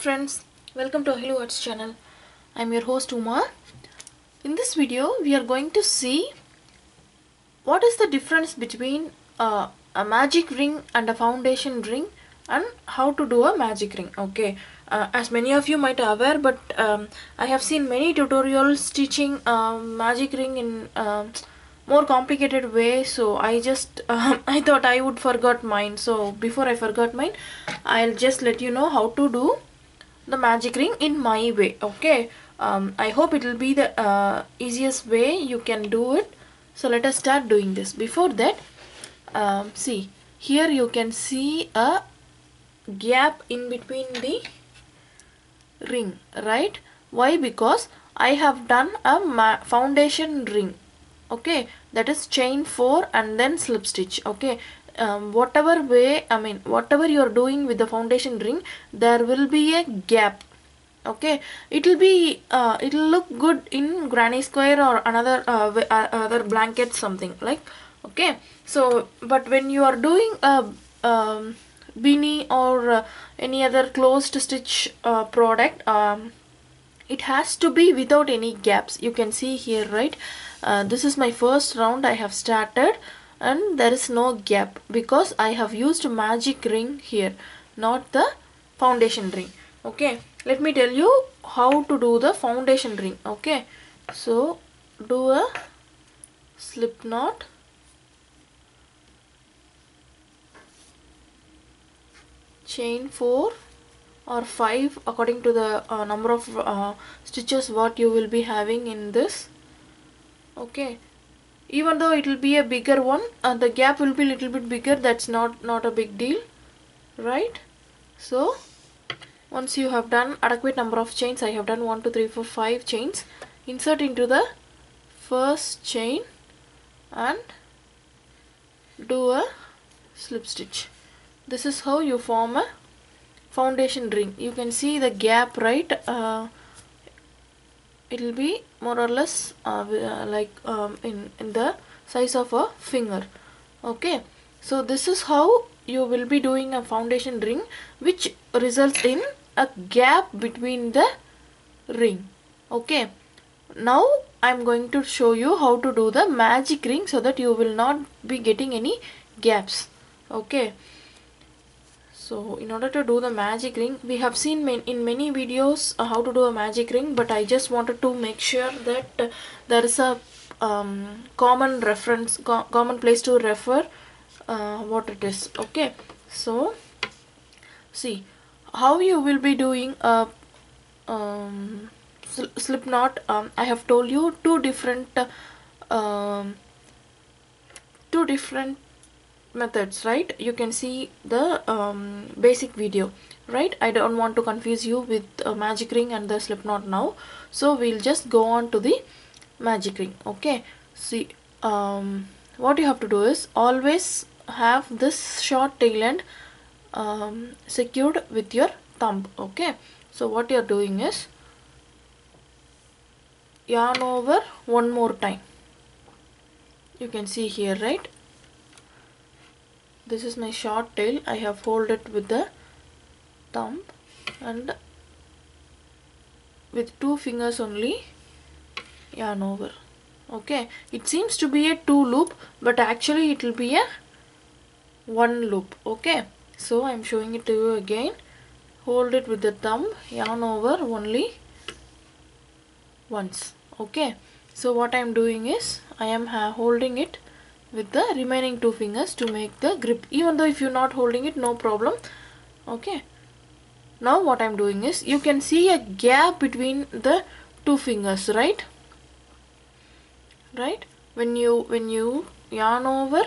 friends, welcome to Hello Arts channel. I'm your host Uma. In this video we are going to see what is the difference between a magic ring and a foundation ring and how to do a magic ring. Okay, as many of you might be aware, but I have seen many tutorials teaching magic ring in more complicated way, so I just I thought I would forget mine. So before I forgot mine, I'll just let you know how to do the magic ring in my way. Okay, I hope it will be the easiest way you can do it. So let us start doing this. Before that, see, here you can see a gap in between the ring, right? Why? Because I have done a foundation ring. Okay, that is chain 4 and then slip stitch. Okay, whatever way, whatever you are doing with the foundation ring, there will be a gap. Okay, it will look good in granny square or another other blanket, something like. Okay, so but when you are doing a beanie or any other closed stitch product, it has to be without any gaps. You can see here, right? This is my first round I have started and there is no gap because I have used magic ring here, not the foundation ring. Okay, let me tell you how to do the foundation ring. Okay, so do a slip knot, chain 4 or 5 according to the number of stitches what you will be having in this. Okay, even though it will be a bigger one, the gap will be a little bit bigger, that's not a big deal, right? So once you have done adequate number of chains, I have done 1 2 3 4 5 chains, insert into the first chain and do a slip stitch. This is how you form a foundation ring. You can see the gap, right? It will be more or less like in the size of a finger. Okay, so this is how you will be doing a foundation ring, which results in a gap between the ring. Okay, now I'm going to show you how to do the magic ring so that you will not be getting any gaps. Okay, so in order to do the magic ring, we have seen in many videos how to do a magic ring, but I just wanted to make sure that there is a common reference, common place to refer what it is. Okay, so see how you will be doing a slip knot. I have told you two different methods, right? You can see the basic video, right? I don't want to confuse you with a magic ring and the slip knot now, so we'll just go on to the magic ring. Okay, see, what you have to do is always have this short tail end secured with your thumb. Okay, so what you're doing is yarn over one more time. You can see here, right? This is my short tail. I have folded it with the thumb and with 2 fingers only yarn over. Okay, it seems to be a 2 loop, but actually it will be a 1 loop. Okay, so I'm showing it to you again. Hold it with the thumb, yarn over only once. Okay, so what I'm doing is I am holding it with the remaining 2 fingers to make the grip, even though if you're not holding it, no problem. Okay, now what I'm doing is you can see a gap between the 2 fingers, right? When you yarn over,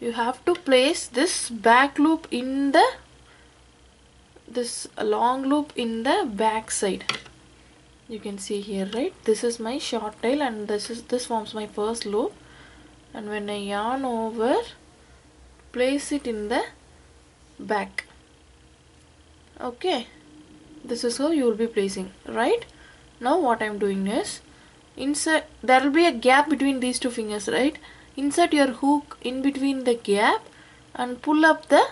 you have to place this back loop in this long loop in the back side. You can see here, right? This is my short tail and this forms my first loop, and when I yarn over, place it in the back. Okay, this is how you will be placing, right? Now what I'm doing is insert, there will be a gap between these 2 fingers, right? Insert your hook in between the gap and pull up the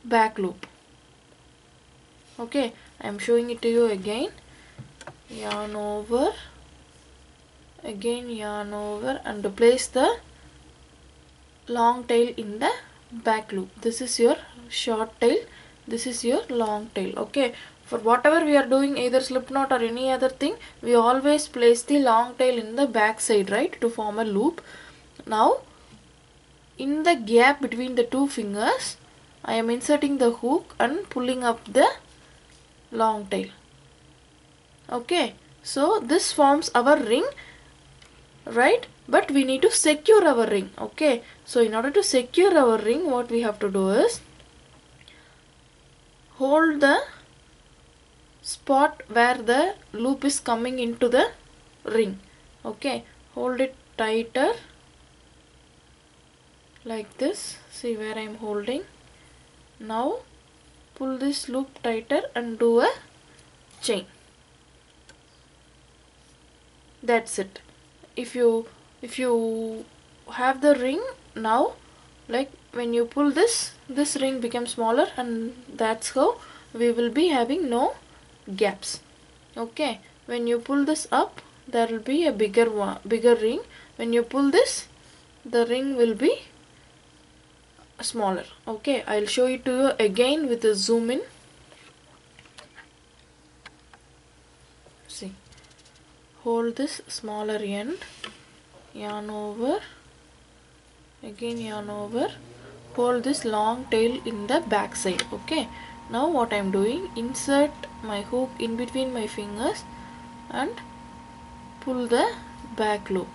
back loop. Okay, I am showing it to you again. Yarn over, again yarn over, and place the long tail in the back loop. This is your short tail, this is your long tail. Okay, for whatever we are doing, either slip knot or any other thing, we always place the long tail in the back side, right, to form a loop. Now in the gap between the two fingers, I am inserting the hook and pulling up the long tail. Okay, so this forms our ring, right? But we need to secure our ring. Okay, so in order to secure our ring, what we have to do is hold the spot where the loop is coming into the ring. Okay, hold it tighter like this. See where I am holding. Now pull this loop tighter and do a chain. That's it. If you have the ring, now like when you pull this ring becomes smaller, and that's how we will be having no gaps. Okay, when you pull this up, there will be a bigger ring. When you pull this, the ring will be smaller. Okay, I'll show it to you again with a zoom in. See, hold this smaller end, yarn over, again yarn over, hold this long tail in the back side. Okay, now what I'm doing, insert my hook in between my fingers and pull the back loop.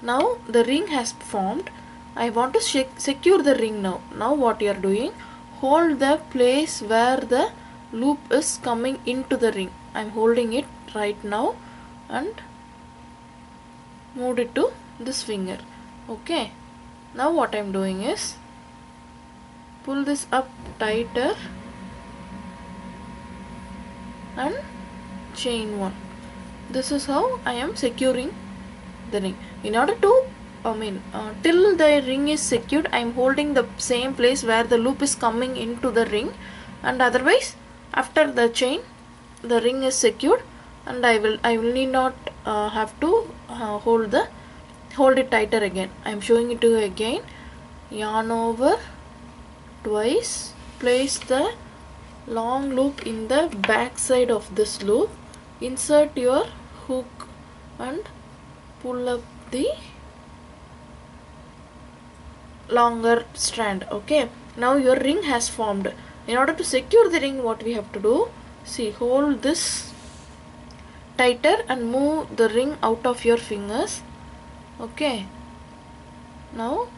Now the ring has formed. I want to secure the ring now. Now what you are doing, hold the place where the loop is coming into the ring. I'm holding it right now and move it to this finger. Okay, now what I'm doing is pull this up tighter and chain one. This is how I am securing the ring. In order to till the ring is secured, I am holding the same place where the loop is coming into the ring, and otherwise after the chain the ring is secured, and I will need not have to hold it tighter again. I am showing it to you again. Yarn over twice, place the long loop in the back side of this loop, insert your hook and pull up the longer strand. Okay, now your ring has formed. In order to secure the ring, what we have to do, see, hold this tighter and move the ring out of your fingers. Okay, now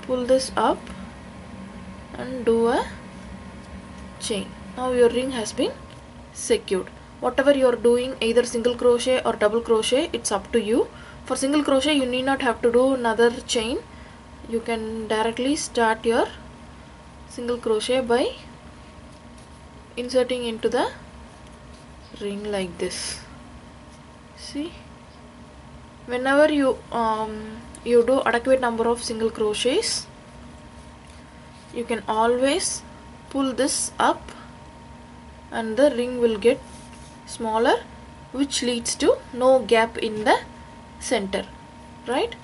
pull this up and do a chain. Now your ring has been secured. Whatever you are doing, either single crochet or double crochet, it's up to you. For single crochet, you need not have to do another chain. You can directly start your single crochet by inserting into the ring like this. See, whenever you do adequate number of single crochets, you can always pull this up and the ring will get smaller, which leads to no gap in the center, right?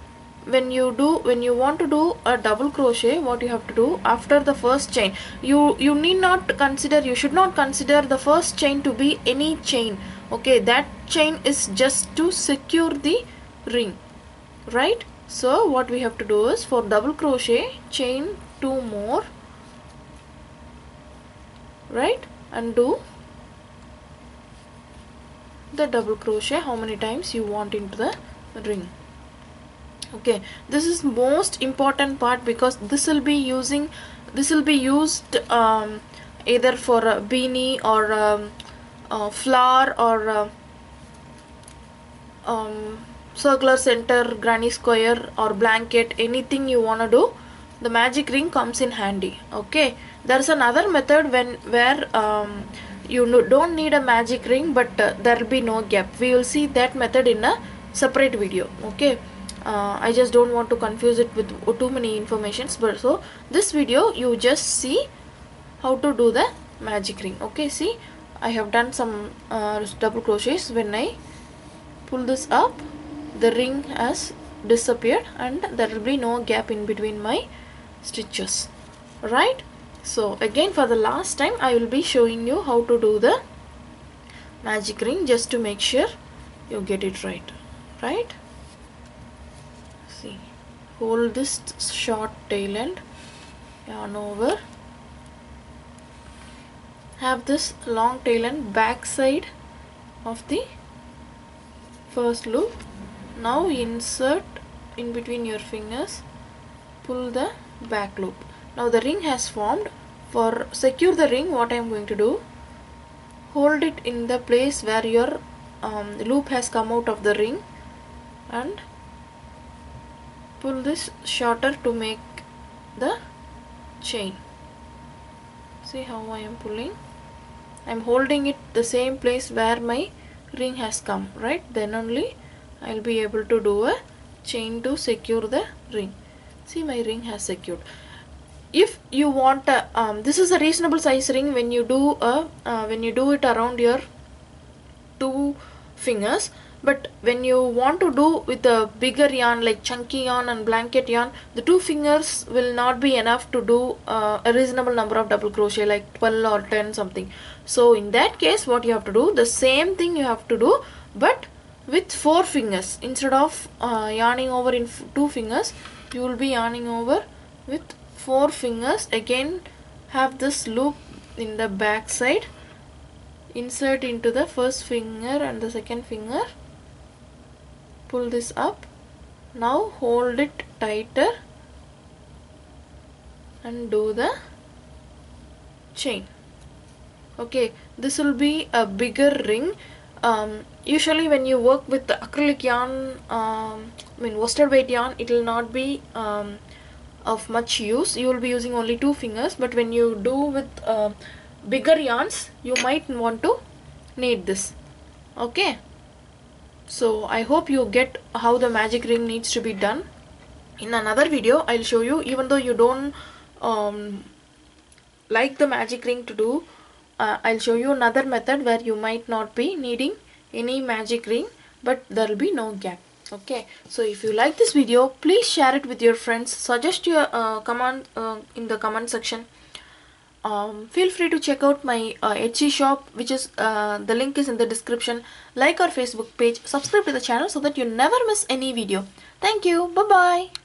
When you want to do a double crochet, what you have to do, after the first chain, you should not consider the first chain to be any chain. Okay, that chain is just to secure the ring, right? So what we have to do is, for double crochet, chain 2 more, right, and do the double crochet how many times you want into the ring. Okay, this is most important part, because this will be used either for a beanie or a flower or circular center, granny square or blanket, anything you want to do, the magic ring comes in handy. Okay, there's another method where you don't need a magic ring, but there will be no gap. We will see that method in a separate video. Okay, I just don't want to confuse it with too many informations, but so this video you just see how to do the magic ring. Okay, see, I have done some double crochets. When I pull this up, the ring has disappeared and there will be no gap in between my stitches, right? So again, for the last time, I will be showing you how to do the magic ring, just to make sure you get it right. See, hold this short tail end, yarn over, have this long tail end back side of the first loop. Now insert in between your fingers, pull the back loop. Now the ring has formed. For secure the ring, what I am going to do, hold it in the place where your loop has come out of the ring and pull this shorter to make the chain. See how I am pulling? I am holding it the same place where my ring has come, right? Then only I will be able to do a chain to secure the ring. See, my ring has secured. If you want this is a reasonable size ring when you do it around your 2 fingers, but when you want to do with a bigger yarn like chunky yarn and blanket yarn, the 2 fingers will not be enough to do a reasonable number of double crochet, like 12 or 10 something. So in that case, what you have to do, the same thing you have to do, but with 4 fingers. Instead of yarning over in 2 fingers, you will be yarning over with 4 fingers. Again, have this loop in the back side, insert into the first finger and the second finger, pull this up. Now hold it tighter and do the chain. Okay, this will be a bigger ring. Usually when you work with the acrylic yarn, worsted weight yarn, it will not be of much use. You will be using only 2 fingers, but when you do with bigger yarns, you might want to need this. Okay, so I hope you get how the magic ring needs to be done. In another video, I'll show you, even though you don't like the magic ring to do, I'll show you another method where you might not be needing any magic ring, but there will be no gap. Okay, so if you like this video, please share it with your friends. Suggest your comment in the comment section. Feel free to check out my Etsy shop, which is the link is in the description. Like our Facebook page, subscribe to the channel so that you never miss any video. Thank you. Bye bye.